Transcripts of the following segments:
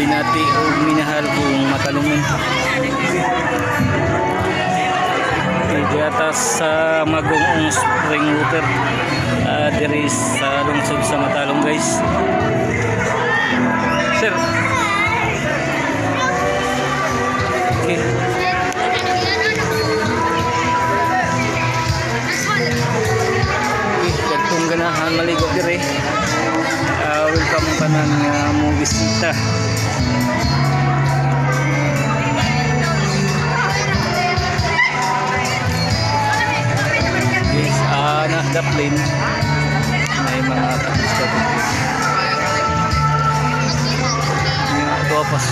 binati o minahal kong matalungan. Di atas sa Magong Spring Water, diri sa lungsod sa Matalong, guys. Sir, okay. Kung ganahan maligo dire, welcome pa ng mong bisita. Yes, nadaplin may mga kapis-kapis. Ito pas.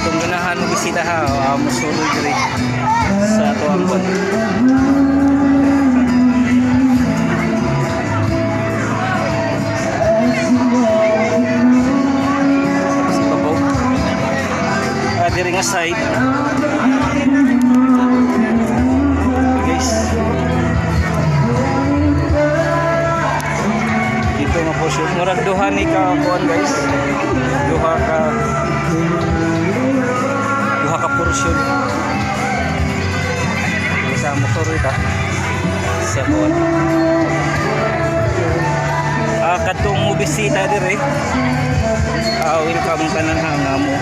Kung ganahan mo bisita ha, musulod dire sa tuwang buwan. Tapos ibabaw. Dire nga side. Guys. Dito nga po siya. Murag duha ni ka kuan, guys. Duha ka portion. Sa motor ita sa kuan. Katong mo bisita dire. Welcome ka ng hangamo.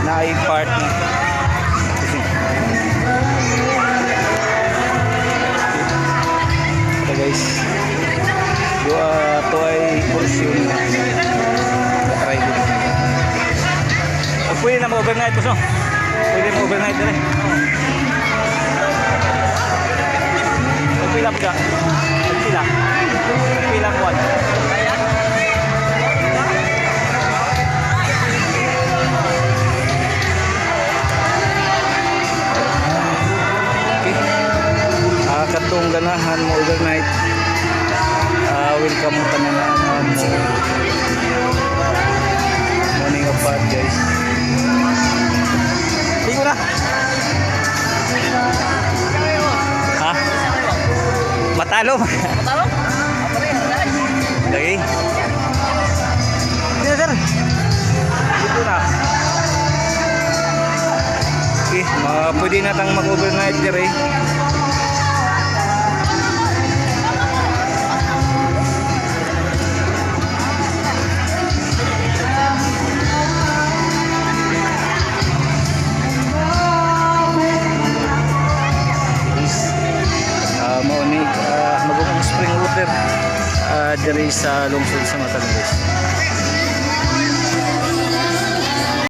Na ay part na. Ito guys, ito ay portion na try dito. Pwede na ma-overnight po, so pwede ma-overnight din eh. Pagpila po ka? Pagpila? Pagpila po ano? Katong ganahan mo overnight, welcome mo tanan mo morning of bath, guys. Ligo na ha? Matalo? Matalo? Okay. Sige sir, ligo na. Okay, pwede na tang mag-overnight dire. Magong Spring Water, diri sa lungsod sa Matalong, guys.